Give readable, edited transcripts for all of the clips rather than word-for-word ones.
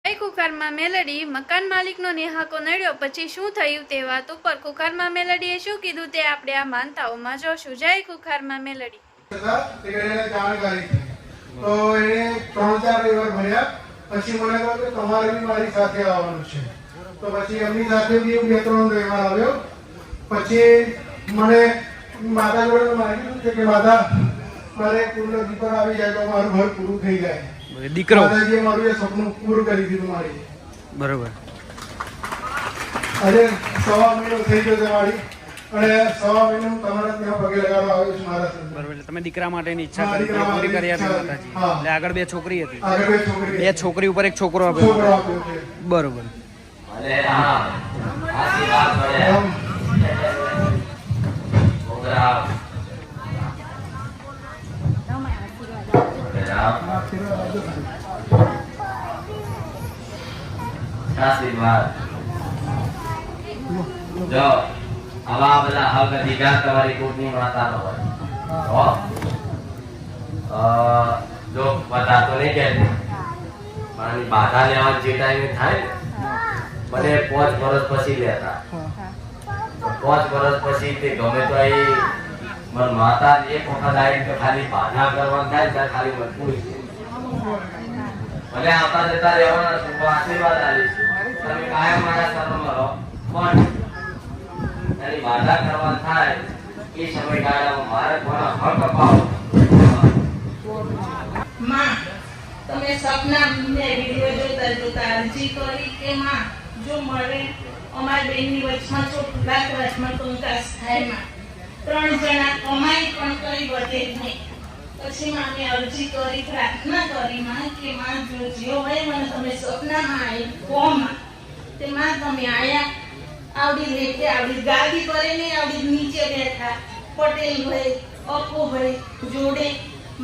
કુકરમાં મેલડી મકાન માલિકનો નેહાકો નડ્યો પછી શું થયું તે વાત ઉપર કુકરમાં મેલડીએ શું કીધું તે આપણે આ માનતાઓમાં જોશું. જય કુકરમાં મેલડી. તો એને 3-4 વાર ભર્યા પછી મને કહ્યું કે તમારે બી મારી સાથે આવવાનું છે. તો પછી એમની સાથે બી 2-3 વાર આવ્યો. પછી મને માતા જોડે મારી કીધું છે કે માતા મારે પૂર્ણ દીપક આવી જાય તો મારું ઘર પૂરું થઈ જાય. દીકરો માતાજીએ મારું એ સપનું પૂરું કરી દીધું મારી. બરોબર. આજે 1.5 મહિનો થઈ ગયો છે મારી અને 1.5 મહિનો હું તમારા ત્યાં પગે લગાડવા આવ્યો છું મારા સાથે. બરોબર. એટલે તમે દીકરા માટેની ઈચ્છા કરી પૂરી કરી આપી માતાજી. એટલે આગળ 2 છોકરી હતી. આગળ 2 છોકરી. 2 છોકરી ઉપર 1 છોકરો આપ્યો. બરોબર. ભલે રામ આશીર્વાદ મળે. ઓગરાવ આશીર્વાદ જો આવા બધા હક અધિકાર તમારી કોટની માતાનો હોય જો બતાતો નહીં કહેતી પણ બાધા લેવા જે ટાઈમે થાય મને 5 વર્ષ પછી લેતા 5 વર્ષ પછી તે ગમે તો એ મન માતા એક વખત આવી તો ખાલી બાધા કરવાનું થાય ત્યારે ખાલી મજબૂર છે ભલે આવતા જતા રહેવાના શુભ આશીર્વાદ આલીશ તમે કાયમ મારા શરણમાં રહો પણ એની બાધા કરવા થાય એ સમયગાળામાં મારે કોના હક અપાવો માં તમે સપના ને વિડિયો જોતા અરજી કરી કે માં જો મળે અમારી બેનની વચમાં ચોટલા વચમાં કંકાસ થાય માં 3 જણા કમાઈ પણ કઈ વધે નહીં પછી માં મેં અરજી કરી પ્રાર્થના કરી માં કે માં જો જીઓ હોય મને તમે સપનામાં આવી કોમાં તે માં તમે આયા આવડી લેકે આવડી ગાડી કરે ને આવડી નીચે બેઠા પટેલ ભાઈ અપો ભાઈ જોડે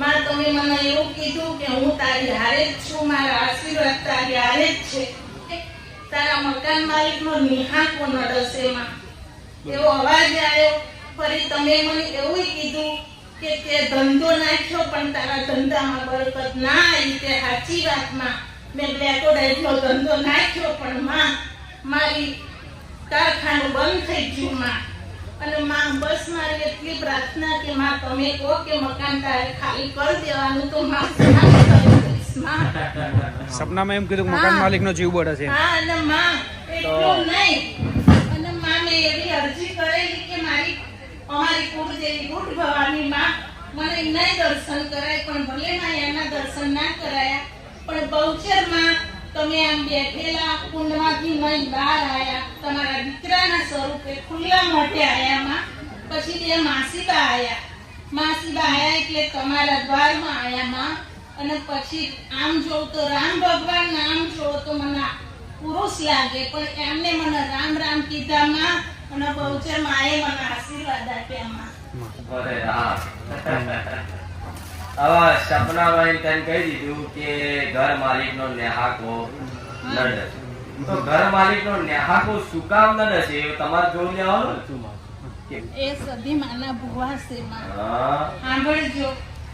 માં તમે મને એવું કીધું કે હું તારી હારે જ છું મારા આશીર્વાદ તારી હારે જ છે તારા મકાન માલિકનો નિહાકો નડશે માં એવો અવાજ આવ્યો ફરી તમે મને એવું કીધું કે તે ધંધો નાખ્યો પણ તારા ધંધામાં બરકત ના આવી તે સાચી વાતમાં મેં બ્લેકો ડાયટનો ધંધો નાખ્યો પણ માં મારી કારખાનું બંધ થઈ ગયું માં અને માં બસ મારી એટલી પ્રાર્થના કે માં તમે કહો કે મકાન તારે ખાલી કરી દેવાનું તો માં સપનામાં એમ કીધું મકાન માલિકનો જીવ બળે છે. હા અને માં એટલું નહીં અને માં મેં એવી અરજી કરેલી કે મારી અમારી કુળદેવી કુળ ભવાની માં મને એના દર્શન કરાય પણ ભલે માં એના દર્શન ના કરાયા પણ બહુચરમાં તમે આમ બેઠેલા કુંડમાંથી નહીં બહાર આયા તમારા દીકરાના સ્વરૂપે ખુલ્લા મોઢે આયા માં પછી તે માસીબા આયા એટલે તમારા દ્વારમાં આયા માં અને પછી આમ જોઉં તો રામ ભગવાન નામ જોઉં તો મને પુરુષ લાગે પણ એમને મને રામ રામ કીધા માં અને બહુચર માએ મને આશીર્વાદ આપ્યા માં. અરે રામ હવે સપનામાં તને કહી દીધું કે ઘર માલિકનો નેહાકો નડે તો ઘર માલિકનો નેહાકો શું કામ નડે છે એ તમારે જોઈ લેવાનું એ સદી માના ભુવા છે માં હા સાંભળજો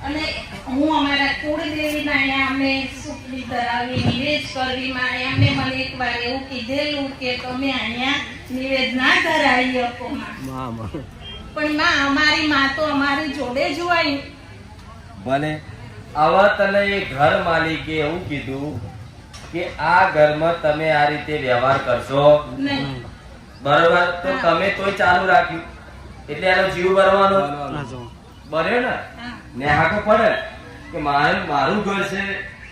અને હું અમારા કુળદેવીના અહીંયા અમને સુખડી ધરાવી નિવેદ કરવી માં એમને મને એકવાર એવું કીધેલું કે તમે અહીંયા નિવેદ ના ધરાવી શકો માં પણ માં અમારી માં તો અમારી જોડે જ હોય. ભલે આવા તને એ ઘર માલિકે એવું કીધું કે આ ઘરમાં તમે આ રીતે વ્યવહાર કરશો નહીં બરોબર તો તમે તોય ચાલુ રાખ્યું એટલે એનો જીવ ભરવાનો બને ને નેહાકો પડે કે મારું ઘર છે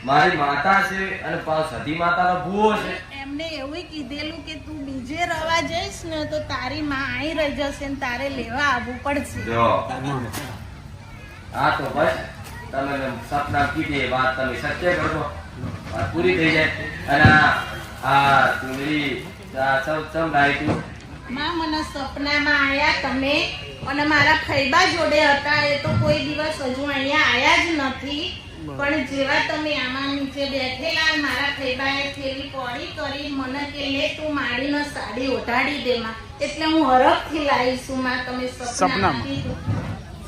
મારી માતા છે અને સતી માતાનો ભૂવો છે એમને એવું કીધેલું કે તું બીજે રવા જઈશ ને તો તારી માં અહીં રહી જશે ને તારે લેવા આવવું પડશે. જો હા તો બસ તમે સપના કીધી વાત તમે સત્ય કરશો વાત પૂરી થઈ જાય અને આ ચૂંદડી સૌ લાઈટું માં મને સપનામાં આયા તમે અને મારા ફૈબા જોડે હતા એ તો કોઈ દિવસ હજુ અહીંયા આયા જ નથી પણ જેવા તમે આમાં નીચે બેઠેલા મારા ફૈબાએ થેલી કોડી કરી મને કે લે તું મારીને સાડી ઓઢાડી દે માં એટલે હું હરખથી લાવીશું માં તમે સપનામાં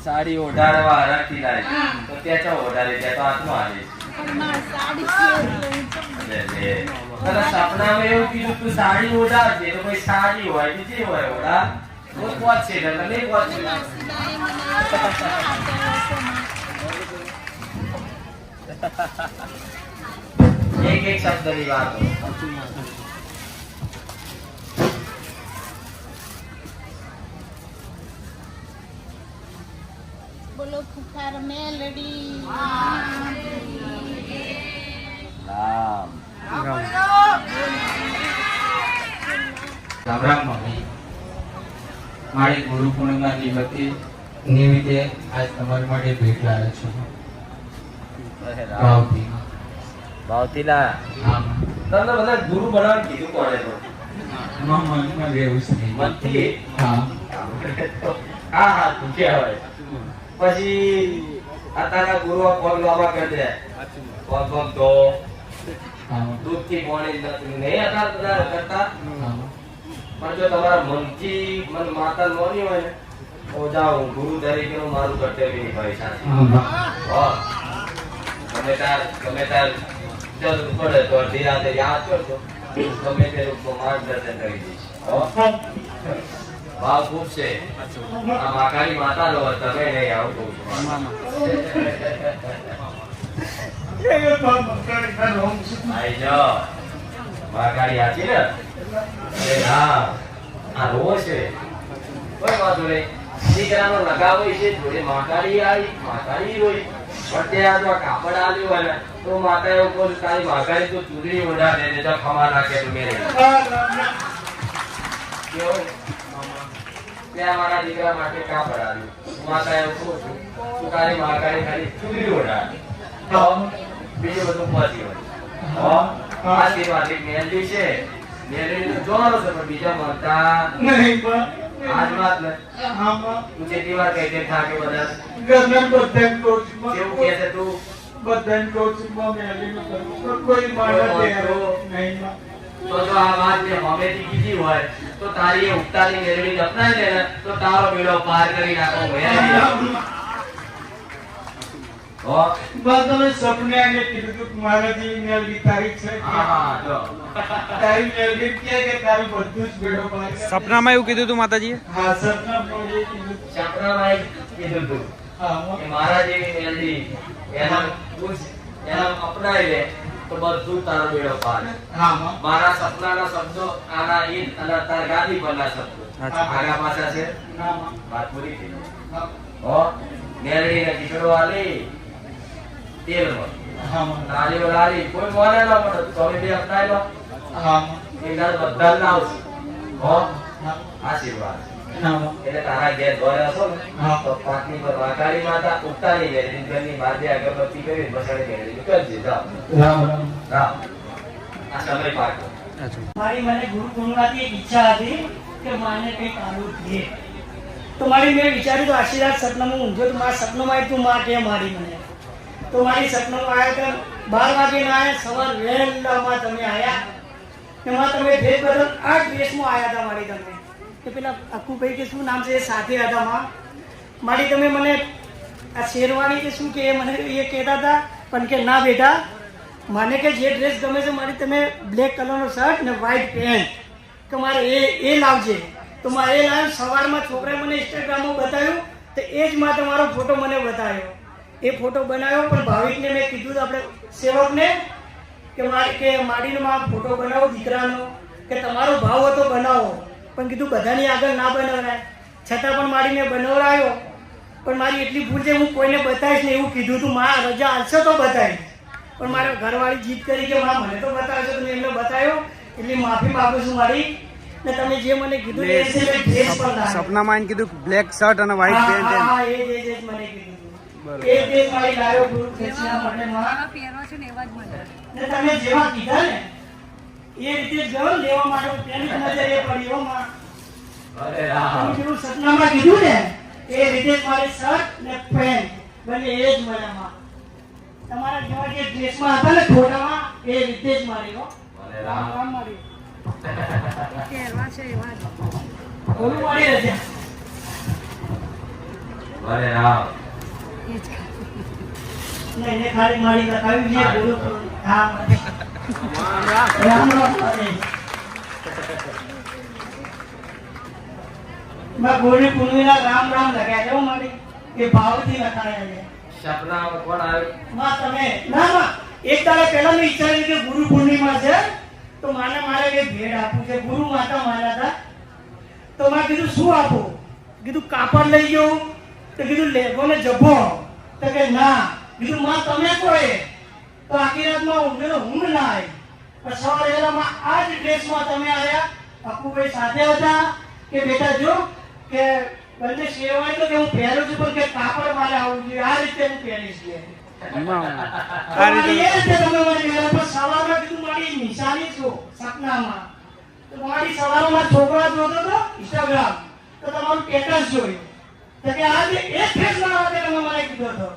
સાડી ઓઢાડવા હરખથી લાવી તો ત્યાં ચો ઓઢાડી ત્યાં તો હાથમાં આવી તારા સપનામાં એવું કીધું તું સાડી ઓઢાડજે તો કોઈ સાડી હોય બીજી હોય ઓઢા હું પહોંચશે એટલે નહીં પહોંચશે એક એક શબ્દની વાત બોલો ખુખાર મેલડી રામ રામ મમ્મી મારી ગુરુ પૂર્ણિમા નિમિત્તે આજ તમારી માટે ભેટ લાવ્યો છું ભાવથી. ભાવથી લા આમ તમને બધા ગુરુ બનાવવાનું કીધું કોણે તો મનમાં રહેવું છે નહીં. મનથી હા હા હા તું કહેવાય પછી આ તારા ગુરુ પગ લાંબા કરી દે પગ પગ તો હા દૂધથી પાણી નહીં હતા બધા કરતા હા પણ જો તમારા મનથી મન માતા મોની હોય ને તો જાઓ ગુરુ તરીકેનું મારું કર્તવ્ય નિભાવી હા ગમે તાર જરૂર પડે તો અડધી રાતે યાદ કરજો ગમે તે રૂપમાં માર્ગદર્શન કરી દઈશ હો? ભાવ ખૂબ છે આ માકાની માતા નો તમે નહીં આવતો આઈ જાઓ માકાની આછી ને અરે હા આ રોવો છે કોઈ વાંધો નહીં દીકરાનો લગાવો છે જોડે માકાડી આવી માકાડી રોઈ પણ તે આ જો કાપડ આવ્યું હોય ને તો માતા એવું બોલ તારી માકાડી તો ચૂંદડી ઓઢાડે ને તો ખમા નાખે તો મેરે કેવું ત્યાં મારા દીકરા માટે કાપડ આવ્યું માતા એવું કહું છું તું તારી માકાડી ખાલી ચૂંદડી ઓઢાડે તો બીજું બધું પહોંચી હોય આશીર્વાદ મેલડી છે મેલડી તો જોવાનો છે પણ બીજા મળતા નહીં પણ આજ વાત ને આમાં તું જેટલી વાર કહી દે થાકે બધા ગરદન બધાને કહું છું. કેવું કહે છે તું બધાને કહું છું, માં મેલીનું કરું. પણ કોઈ માનવા તૈયાર નહીં માં. તો જો આ વાત ને હમેથી કીધી હોય તો તારી એ ઉગતાની મેળવી અપનાવી દે ને તો તારો બેડો પાર કરી નાખો મેળવી હો બસ તમે સપને આને કીધું કે મારા જેવી મેલડી તારી છે હા હા જો તારી મેલડી કે તારું બધું જ બેડો પાર કરે. સપનામાં એવું કીધું તું માતાજીએ? હા સપના પણ એ કીધું. સપનામાં કીધું તું હા કે મારા જેવી મેલડી એના અપનાવી લે તો બધું તારો બેડો પાર હા માં. મારા સપનાના શબ્દો આના ઈદ અને તારા ગાદી પરના શબ્દો અચ્છા. આગા પાછા છે હા માં. વાત પૂરી થઈ હા. હો મેલડી ને કીકડો આલી તેલમાં હા માં. નારીઓ લારી કોઈ મોને ન પડે તમે બે અપનાવી લો હા માં. એ ઘર બધા લાવશે હો હા. આશીર્વાદ હા માં. એટલે તારા ઘેર દોરે હશો ને હા. તો પાટલી પર વાકાળી માતા ઉગતાની મેળવી ઘરની બાજે અગરબત્તી કરી મસાણી મેળવી કરજે જાઓ રામ રામ. રામ આ સમય પાકો અચ્છા. મારી મને ગુરુ પૂર્ણિમાથી એક ઈચ્છા હતી કે માને કંઈક આવું થયે તો મારી મેં વિચાર્યું તો આશીર્વાદ સપનામાં ઊંઝો તો મારા સપનામાં તું માં કે મારી મને તો મારી સપનામાં આવ્યા તો 12 વાગે ના આવ્યા સવાર વહેલામાં તમે આવ્યા એમાં તમે ડ્રેસ બદલ આ ડ્રેસમાં આવ્યા હતા મારી તમે કે પેલા અક્કુભાઈ કે શું નામ છે એ સાથે હતા માં મારી તમે મને આ શેરવાણી કે શું કે એ મને એ કહેતા હતા પણ કે ના બેટા મને કે જે ડ્રેસ ગમે છે મારી તમે બ્લેક કલરનો શર્ટ ને વ્હાઈટ પેન્ટ કે મારે એ લાવજે તો મારે એ લાવ્યું સવારમાં છોકરાએ મને ઇન્સ્ટાગ્રામમાં બતાવ્યું તો એ જ માં તમારો ફોટો મને બતાવ્યો એ ફોટો બનાવ્યો પણ ભાવિકને મેં કીધું આપણે સેવકને કે માડીનો માં ફોટો બનાવો દીકરાનો કે તમારો ભાવ હતો બનાવો પણ કીધું બધાની આગળ ના બનાવરાય છતાં પણ માડીને બનાવરાયો પણ મારી એટલી ભૂલ છે હું કોઈને બતાવીશ ને એવું કીધું તું માં રજા હાલશે તો બતાવીશ પણ મારા ઘરવાળી જીદ કરી કે માં મને તો બતાવશો તો મેં એમને બતાવ્યો એટલી માફી માંગુ છું મારી ને તમે જે મને કીધું એ છે મેં ડ્રેસ પણ લાવ્યો. સપનામાં એને કીધું બ્લેક શર્ટ અને વ્હાઈટ પેન્ટ હા, હા, એ જ મને કીધું હતું. એ ડ્રેસ મારી લાવ્યો ગુરુ ખેંચીના માટે માં. ને તમે જેવા કીધા ને એ રીતે જ ગયો લેવા માટે તેની નજર એ પડી હો માં. અરે રામ તમે જેવું સપનામાં કીધું ને એ રીતે જ મારી શર્ટ ને પેન્ટ બંને એ જ મળ્યા માં. તમારા જેવા જે ડ્રેસમાં હતા ને ફોટામાં એ રીતે જ મારી હો. અરે રામ રામ મારી. બોલું મારી રજા. અરે રામ નહીં ને ખાલી મારી લખાવી છે ગુરુ હા રામ રામ મારી મેં ગુરુ પૂર્ણિના રામ રામ લખાયા છે મારી એ ભાવથી લખાયા છે સપનામાં કોણ આવ્યું માં તમે ના ના એક દાડા પહેલા મેં વિચાર્યું કે ગુરુ પૂર્ણિમા છે તો મારે કે ભેટ આપવું છે ગુરુ માતા માર્યા હતા તો મેં કીધું શું આપું કીધું કાપડ લઈ ગયો તો કીધું લેગો ને જભો તો કે ના કીધું માં તમે કોઈ તો આખી રાતમાં ઊંઘ ના આવી પણ સવારે વહેલામાં આ જ ડ્રેસમાં તમે આવ્યા અપુભાઈ સાથે હતા કે બેટા જો કે બંને સેવાય તો કે હું પહેરું છું પણ કે કાપડ મારે આવવું જોઈએ આ રીતે હું પહેરીશ કે એ રીતે તમે મારી વેલા પર સવારમાં કીધું મારી નિશાની છો સપનામાં તો મારી સવારમાં છોકરા જોતો હતો ઇન્સ્ટાગ્રામ તો તમારું સ્ટેટસ જોયું તો કે આજે એક ફેસ ના આવે તમે મને કીધું હતો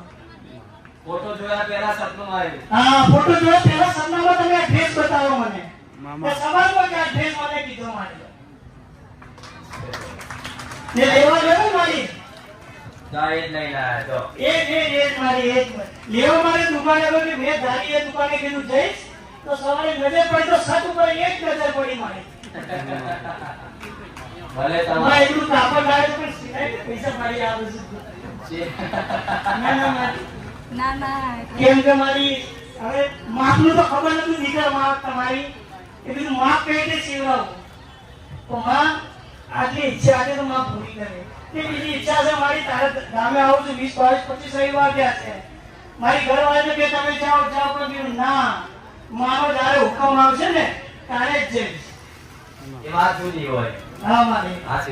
ફોટો જોયા પહેલા સપનું આવ્યું હા ફોટો જોયા પહેલા સપનામાં તમે આ ડ્રેસ બતાવો મને કે સવારમાં કે આ ડ્રેસ મને કીધો મારી ને લેવા ગયો મારી જા એ જ લઈને આવ્યા જો એ મારી એ લેવા મારે દુકાને ગયો કે મેં ધારી એ દુકાને કીધું જઈશ તો સવારે નજર પડી તો સત ઉપર એક નજર પડી મારી ભલે તમારે તમારે એટલું કાપડ લાવે તો પણ સિલાઈ પૈસા મારી આવે છે ના કેમ કે મારી હવે માપનું તો ખબર નથી નીકળે માપ તમારી એ બધું માપ કઈ રીતે સીવડાવું તો માં આટલી ઈચ્છા આજે તો માં પૂરી કરે તે બીજી ઈચ્છા છે મારી તારે ગામે આવું છું 20, 22, 25 રવિવાર ગયા છે મારી ઘરવાળી કે તમે જાઓ પણ કીધું ના મારો જ્યારે હુકમ આવશે ને ત્યારે જ જઈશ એ વાત જુદી હોય હા મારી હા